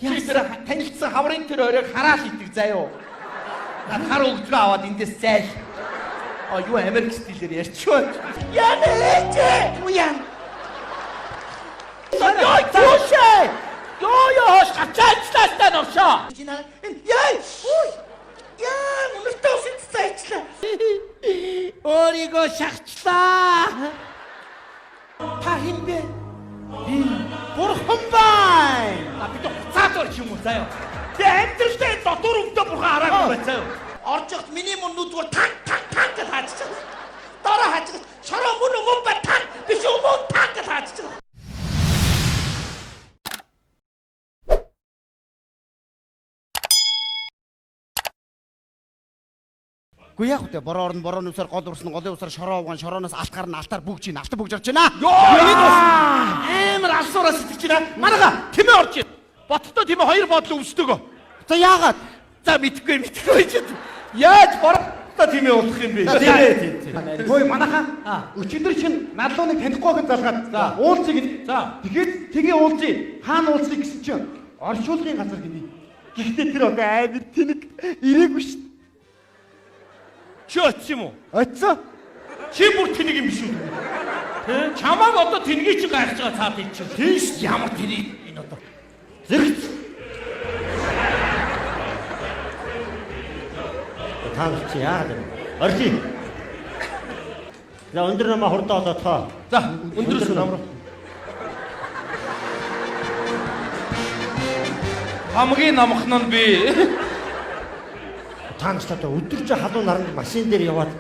Яасаа танилцсан хаврын тэр оройг хараад идэг заяо. Над хар өгдгөө аваад эндээс зайл. Юу Америк стилээр ярьчихваа. Яа нэ? Уян. Яа чушээ. Ёо гацаачлаастай норшоо. Яа. Яа мөртөө сэтцээчлээ. Оригоо шахчлаа. Та хинбэ? Би бурхан бай. Бид хуцаад орч юм уу заяа. Тэ амтралтай дотор өвдөө бурхан хараагүй байцаа. Оржихт миний мөн нүдгээр таг гэж хааччихсан. Дараа хааччихсан. Шороо мөн ба таг биш юм таг гэж хааччихсан. Гүй яг үгүй бороор нь борооны усаар гол урсна голын усаар шороо угаан шорооноос алт гарна алтаар бүгж ийн алт бүгж орж байна. Амар алсуураас сэтгэж байна. Манайха тэмээ орж ийн. Боттоо тэмээ хоёр бодлоо өвсдөг. За яагаад? За мэдхгүй ч. Яаж бороо тэмээ уулах юм бэ? Тийм. Хөөе манайха өчигдөр чинь налууныг танихгүй гэд залгаад уулзъя гэж. За тэгээд тгий уулзъя. Хаана уулзъя гэсэн чинь оршуулгын газар гинэ. Гэхдээ тэр одоо амар тэнэг ирээгүй шүү. Чи очив юм уу? Очив. Чи бүр тэнэг юм биш үү? Тэ? Чамааг одоо тэнгийг чи гайхаж байгаа цаад ий чи. Тийш ямар тэнэг энэ одоо. Зэрэг. Таач яагаад вэ? Орхи. За өндөр намаа хурдаа одоо тоо. За өндөрөөс намруу. Хамгийн намхан нь би. Таанчлаа өдөрж халуун наранд машин дээр яваад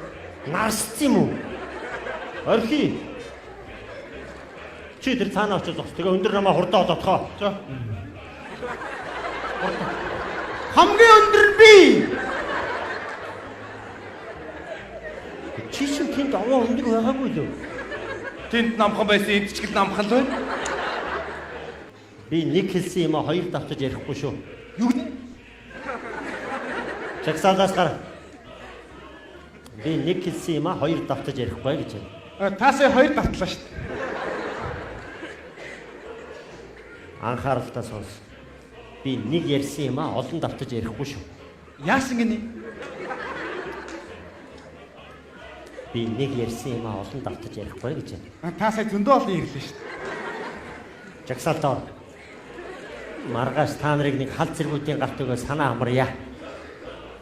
нарсцсан юм уу? Орхи. Чи тэр цаанаа очиж зогс. Тэгээ өндөр намаа хурдаа одоотхоо. За. Хамгийн өндөр би. Чи шиг тэнд аваа өндөр байгаагүй л үү? Тэнд намхан байсан энд ч гэл намхан л байна. Би нэг хэлсэн юм а хоёр давтаж ярихгүй шүү. Юу гэнэ? Чагсаалаас гар. Би нэг хэлсэн юм а хоёр давтаж ярихгүй гэж байна. Таасаа хоёр давтлаа шүү дээ. Анхааралтай сонс. Би нэг ярьсан юм а олон давтаж ярихгүй шүү. Яасан гинэ? Би нэг ярьсан юм а олон давтаж ярихгүй гэж байна. Таасаа зөндөө олон ирлээ шүү дээ. Чагсаалтаа. Маргааш та нарыг нэг хал зэргүүдийн гарт өгөө санаа амарья.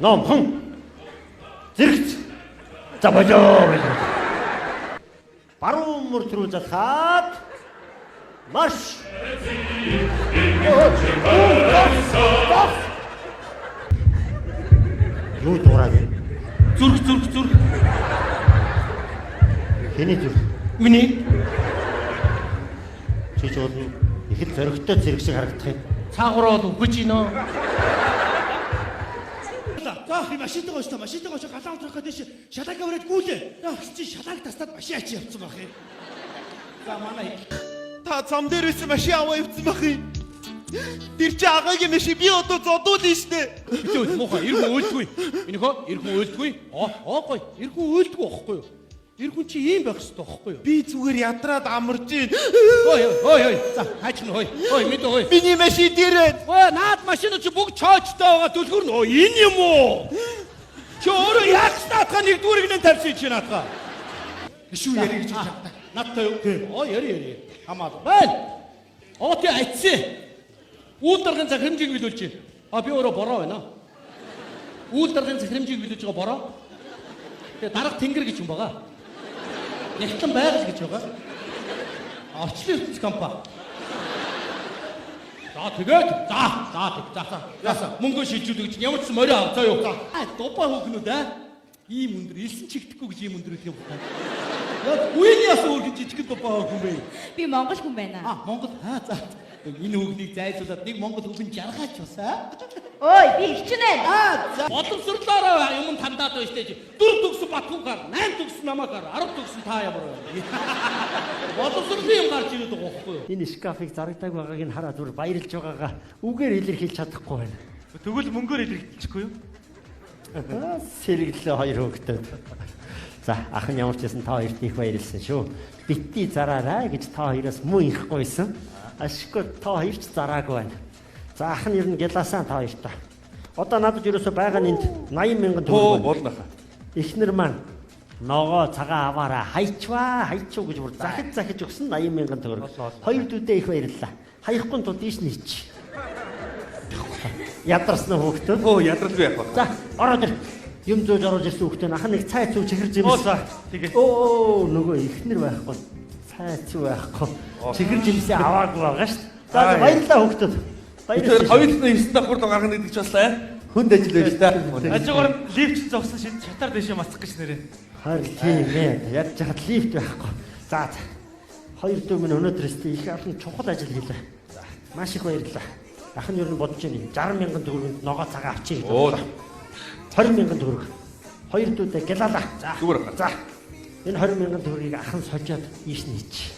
Номхон зэрэгц за болоо. Баруун мөрд рүү залхаад марш. Юу дуурайг? Зүрх. Хэний зүрх? Миний. Чи ч бол их л зөрөгтэй зэрэг шиг харагдах юм. Цаагаараа үгэж гинөө. За машинтайгаа очиж галаа унтрах гэдэг шалаагаа өрөөд гүйлээ. Чи шалааг тастаад машин ачи явцсан байх юм. За манай та зам дээр үсэн машин аваа явцсан байх юм. Тэр чи агагийн машин би одоо зодуулна штэ. Битүү муухай иргэн өөлдгүй. Минийхөө иргэн өөлдгүй. Гой иргэн өөлдгүй байхгүй юу? Иргэн чи ийм байх хэрэгтэй байхгүй юу? Би зүгээр ядраад амарч ийн. Хой. За хайч нь хой. Хой мэд хой. Миний машин дээрээ. Хой наад машин чи бүгд чоочтой байгаа түлхүр нь. Энэ юм уу? Чи өөрөө яг статга нэгдүгээрийг нь тавьчих чи наатга. Шүү ярих гэж чаддаг. Надтай юу? Яри. Хамаад. Байна. Ти айцээ. Үүлдэрхэн захирамжийг биелүүлж байна. Би өөрөө бороо байна. Үүлдэрхэн захирамжийг биелүүлж байгаа бороо. Тэгээ дарга тэнгэр гэж юм байгаа. Нэгтлэн байгаль гэж байгаа. Орчлын ертөнц компани. За тэгээд за мөнгө шилжүүлэх гэж ямар ч морь ав заа юу. Дупа хөөгнүүд ийм өндөр элсэн чигдэхгүй гэж ийм өндөр үтгэв байна. Яг үеийн яс өөр гэж жижиг дупа хөөгн бэ. Би монгол хүн байна. Монгол. За. Энэ хөөгнийг зайлуулаад нэг монгол хөөгн жаргаач басаа. Ой, би ирчнэ. За. Боловсрлоороо юм тандаад байж тээ. 4 төгс Батхуугаар, 8 төгс намаагаар, 10 төгс та ямар вэ? Боловсрлын юм гарч ирээд байгаа байхгүй юу? Энэ шкафыг зарагдаг байгааг нь хараад бүр баярлж байгаагаа үгээр илэрхийлж чадахгүй байна. Тэгвэл мөнгөөр илэрхийлчихгүй юу? Сэргэлээ хоёр хөөгтөд. За, ах нь ямар ч байсан та хоёрт их баярлсан шүү. Битгий зараарай гэж та хоёроос муу ирэхгүйсэн. Ашиггүй та хоёр ч зараагүй байна. За ах нь ер нь гялаасаа та хоёр та. Одоо надад ерөөсөө байгаа нь 80,000 Оо төгрөг. болно хаа. Эхнэр маань ногоо цагаан аваараа хайчваа гэж бүр захиж өгсөн 80,000 төгрөг. Хоёр дүүдээ их баярлалаа. Хаяхгүй тул дийш нийч. Ядарсан хүүхдүүд. Оо ядрал би яах вэ? За ороод ир. Юм зөөж оруулж ирсэн хүүхдүүд ах нэг цай цүү чихэр жимс. Тэгээ. Оо нөгөө эхнэр байхгүй. Цай цүү байхгүй. Чихэр жимсээ аваагүй байгаа шүү. За баярлалаа хүүхдүүд. Тэр хоёулын 9 давхар л гаргана гэдэг ч баслаа. Хүнд ажил байж та. Хажуугаар лифт зогсон шин шатар дэшээ мацах гэж нэрээ. Харин тийм ээ. Яаж яхад лифт байхгүй. За. Хоёр дүү минь өнөөдрөөс их олон чухал ажил хийлээ. Маш их баярлалаа. Ах нь ер нь бодож байна. 60,000 төгрөгөнд ногоо цагаан авчиг. Оо. 20,000 төгрөг. Хоёр дүүдээ гялалаа. За. Зүгээр. За. Энэ 20,000 төгрөгийг ах нь сожоод ийш нийч.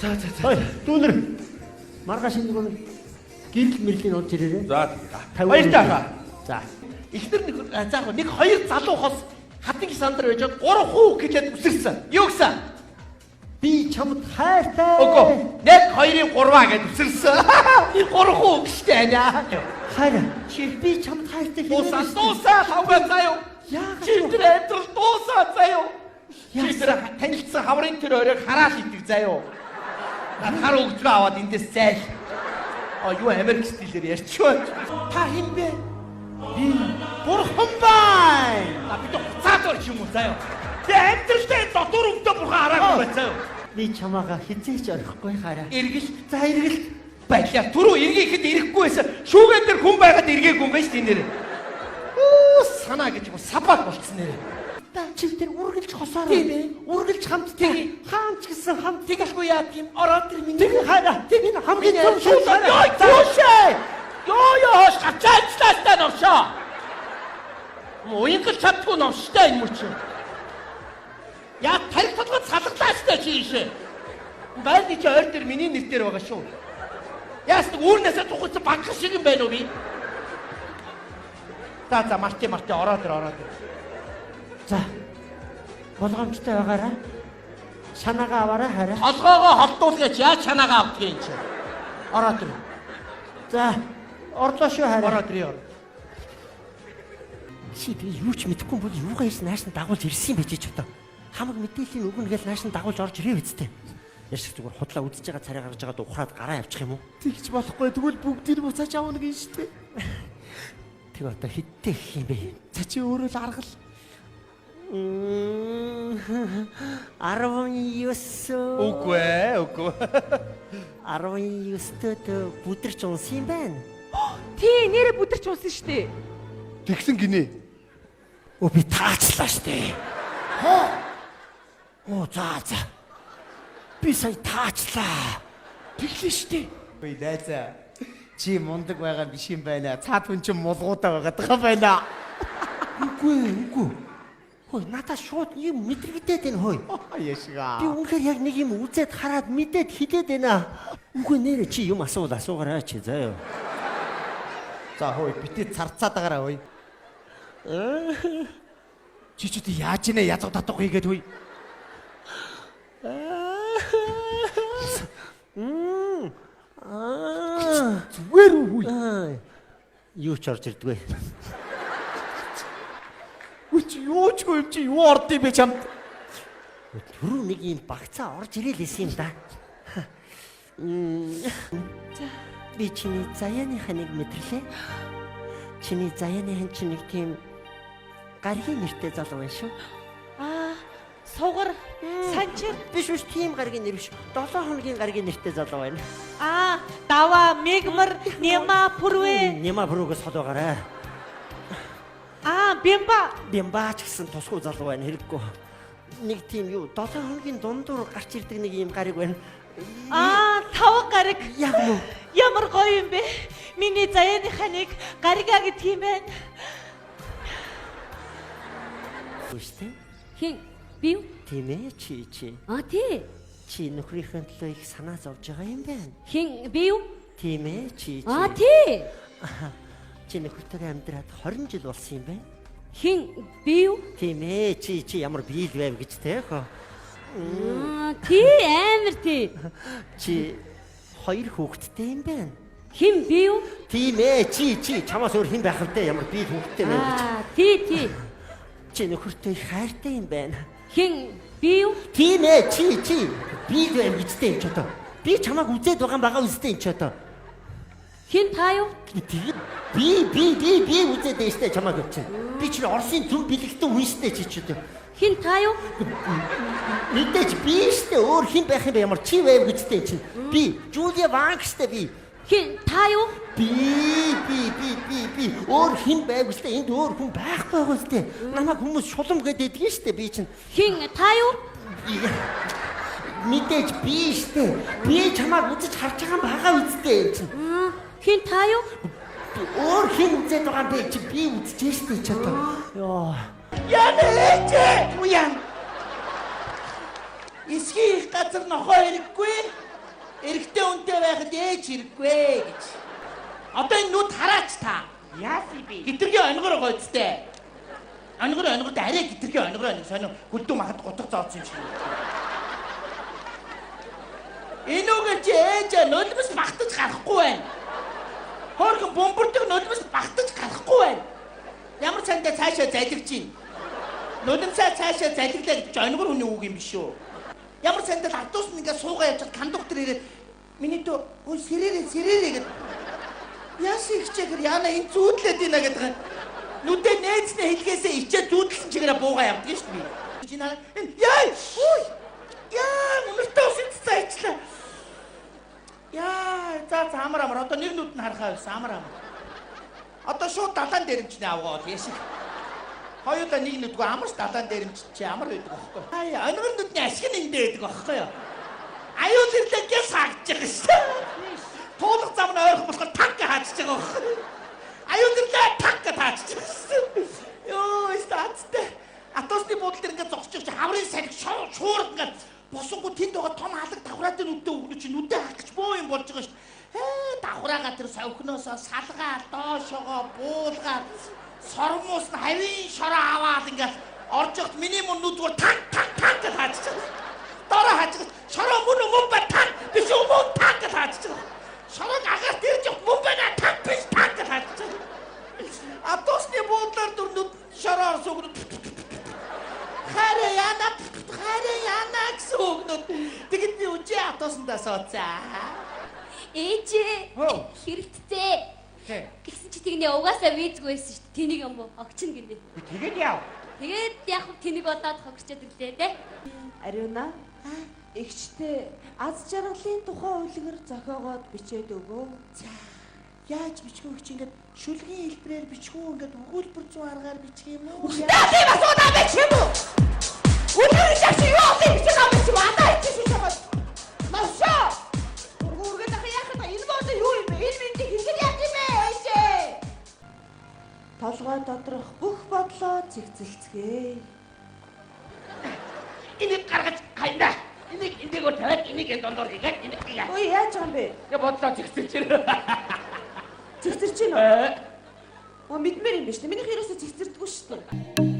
За. Хой, дүүнэр. Маргааш энэ гоо гэрэл мэрлийн ууж ирээрээ. За. Баярлалаа. За. Ихнэр заах нэг хоёр залуу хос хатан сандар байж 3 хүү гэлээд үсэрсэн. Юу гэсэн? Би чамд хайртай. Үгүй. Нэг хоёрын 3-аа гэж үсэрсэн. Би 3 хүү гэжтэй аня. Хайр. Чи би чамд хайртай Дуусаа хавгаа заяа. Яагаад Чи тэр амьдрал дуусаа заяа. Чи тэр танилцсан хаврын тэр өрөөг хараал идэг заяа. Над хар өгцгөө аваад эндээс зайл. Юу Америк стилээр ярьчихваа. Та хин бэ? Би бурхан байна. Би цаад орч юм уу заяа. Би амьдралдаа дотор өвдө бурхан хараагүй байна заяа. би чамаага хизээч орохгүй хараа. Эргэл За эргэлт. байлаа. Түрүү эргээхэд ирэхгүй байсан. Шүүгэн дээр хүн байгаад эргээгүй юм байна шүү дээ нэр. Санаа гэж сапаат болцсон нэр. Та чи тэр үргэлж хосоор. Тийм ээ. Үргэлж хамт Тий. хаамч гэсэн хамт. Тэгэлгүй яа тийм ороод тэр миний. Тэг хараа. Энэ хамгийн том Йоо зөөшөө. Ёо шатцаастаа новшоо. Моинг чатгүй новштой юм уу чи? Яа тарих толгой салглаастай чи ийшээ. Байли чи ойр дээр миний нэр дээр байгаа шүү. Яас нэг үүрнээсээ тухайсан банк шиг юм байна уу би? За марти ороод ир. За. Болгоомжтой байгаараа. Санаагаа аваараа хараа. Толгоогоо холдуулгаач яаж чанаагаа авдгийг юм чи? Ороод ир. За. Орлоо шүү хараа. Ороод ир. Чи би юу ч мэдэхгүй бол юугаа хийж нааш нь дагуулж ирсэн юм бэ чи ч одоо. Хамаг мэдээллийн өгнө гэж нааш нь дагуулж орж ирээ үсттэй. Яшиг зүгээр худлаа үдсэж байгаа царай гаргаж байгаа ухраад гараа явчих юм уу? Тэгж болохгүй тэгвэл бүгдийг буцааж авах нэг юм шүү дээ. Тэг одоо хиттэй гэх юм бэ? За чи өөрөө л аргал. 19. Үгүй. 19-т бүдэрч унсан юм байна. Тий, нэрэ бүдэрч унсан штэ. Тэгсэн гинэ. Оо би таачлаа штэ. Оо за. Би сая таачлаа. Тэглэн штэ. Ой найзаа. Чи мундаг байгаа биш юм байна. Цаад хүн чинь мулгуудаа байгаа даа байна. Үгүй. Хөөе надад шууд юм мэдрэгдээд байна хөөе. Яшгаа. Би үнэхээр яг нэг юм үзээд хараад мэдээд хилээд байна. Үгүй нэрэ чи юм асуугаарай чи заяа. За хөөе битээ царцаад байгаараа хөөе. Чи ч үгүй яаж ийнэ язгад татахгүй гээд хөөе. Зүгээр үү? Юу ч орж ирдгүй. Үгүй юу ч юм чи юу орд юм бэ чамд? Түрүү нэг юм багцаа орж ирээлсэн юм да. Би чиний заяаныхаа нэг мэдэрлээ. Чиний заяаныхан чи нэг тийм гаргийн нэртэй залуу байна шүү. Сугар, санчир, Биш тийм гаргийн нэр биш. 7 хоногийн гаргийн нэртэй залуу байна. дава, мегмар, нема, пүрвэ. Нема бүрөөс холоогаарай. Бимба. Бямбаач гэсэн тусгай залуу байна хэрэггүй. Нэг тийм юу 7 хоногийн дундуур гарч ирдэг нэг юм гариг байна. Тав гариг. Яг мөн. Ямар гоё юм бэ? Миний заяаныхаа нэг гаригаа гэх юм байна. Үстэй? Хин би юу? Тийм ээ чи. Тий. Чи нөхрийнхөө төлөө их санаа зовж байгаа юм байна. Хин би юу? Тийм ээ чи. Тий. Чи нөхөртөө амьдраад 20 жил болсон юм байна. Хин би юу? Тийм ээ чи ямар биел байв гэж те хөө. Тий амар тий. Чи 2 хүүхэдтэй юм байна. Хин би юу? Тийм ээ чи чамаас өөр хэн байх вэ? Ямар би хөнгөтэй вэ? Тий. Чи нөхөртэй хайртай юм байна. Хин би юу? Тийм ээ чи би гэм гэжтэй юм ч одоо. Би чамааг үзээд байгаа үстэй юм ч одоо. Хин та юу? Би үзээд байжтэй чамааг өгч. Би чи Оросын зөв бэлэгтэн хүн штэ чи ч одоо. Хин та юу? Мэдээж би штэ өөр хэн байх юм бэ ямар чи вэ гэжтэй чи. Би Жулия Ванг штэ би. Хин та юу? Би өөр хэн байв штэ энд өөр хүн байхгүй байгаа штэ. Намайг хүмүүс шулам гэдэг штэ би чинь. Хин та юу? Мэдээж би штэ. Би чамааг үзэж харж байгаа үстэй чинь. Хин та юу? Өөр хэн үзээд байгаа бэ чи би үзэж штэ ч одоо. Йоо. Яна ээжээ! Уян! Эсхий их газар нохоо хэрэггүй. Эрэгтэй үнтэй байхад ээж хэрэггүй гэж. Одоо энэ нүд хараач та. Яасан би? Гитргийн онгор гоцтой. Онгорд арай гитргийн онгороо нэг сонио хүлдүү махад гутг зооцсон юм шиг. Энүүгээр чи ээж нулимс багтаж гарахгүй байна. Хорхон бомбордог нулимс багтаж гарахгүй байна. Ямар цаандаа цаашаа залгиж гин. Нулимсаа цаашаа залглаа гэж онгор хүний үг юм биш үү? Ямар цаандаа автобус нэгээ суугаа явж кондуктор ирээд миний дөө өө сэрээрээ гэд. Яасан ихчээр яана энэ зүүдлээд ийна гэдэг. Нүдэ нээцнээ хэлгээсээ ичээ зүүдлэн чигээрээ буугаа явдаг шүү дээ. Чи наа яа мөнөртөө усից цайчлаа. Яа за амар одоо нэг нүд нь харахаа байсан амар. Одоо шууд далаан дээрэмчний авгаа бол яшиг. Хоёулаа нэг нүдгүй амарч далаан дээрэмч чи амар байдаг аахгүй. Аа онгор нүдний ашиг нь эндээ байдаг аахгүй юу. Аюул ирлээ гэс хаагч байгаа шүү. Туулах зам нь ойрхон болохоор танк хаачж байгаа аахгүй. Аюул ирлээ танк таачж байгаа. Йоо статтай. Атосны буудлын дээр ингээд зогсож чи хаврын салхи шуурд ингээд босонгоо тэнд байгаа том алаг давхраатай нүдтэй өгнө чи нүдээ хаах гэж боо юм болж байгаа шүү. Давхраагаа тэр совхноосоо салгаа доошогоо буулгаад сормуус нь хавийн шороо аваад ингээд орж явахт миний мөн нүдгээр танк гэж хаачж байгаа. Дороо хаачж шороо мөн ба танк биш үү мөн танк гэж хаачж байгаа. Шороог агаас дэрж явах мөн байна танк биш танк гэж хаачж байгаа. Атосны буудлаар дүр нүд шороор сүгнэ. Хараа яна гэсэн өгнөд. Тэгэд би үжи атосандаа сооцаа. Ээжээ. Хэрэгтэй. Гэсэн чи тэгнээ угаасаа визгүй байсан шүү дээ. Тэнийг юм уу? Огчин гинэ. Тэгээд яав. Тэгээд яг тэнийг одоод хогсчод ирлээ те. Ариуна. Эгчтэй аз жаргалын тухай үлгэр зохиогоод бичээд өгөө. За. Яаж бичгөө гэж ингээд шүлгийн хэлбэрээр бичгөө ингээд өгүүлбэр зүүн аргаар бичих юм уу? Би бас удаа бичих юм уу? Үлгэр жагч юу бичих юм бэ? Адаа ичих юм байна. Машаа. Үргэлж яхаа та энэ бодлоо юу юм бэ? Энэ минь хингээр яах юм бэ? Ээжээ. Толгой доторх бүх бодлоо зэгцэлцгээе. Энийг гаргаж хайна. Энийг тавиад энийг энэ дондор хийгээд энийг яа. Ой яаж юм бэ? Я бодлоо зэгцэлчээр. Зэгцэрч гин үү? Оо мэдмээр юм биш үү? Минийх ерөөсө зэгцэрдэггүй шүү дээ.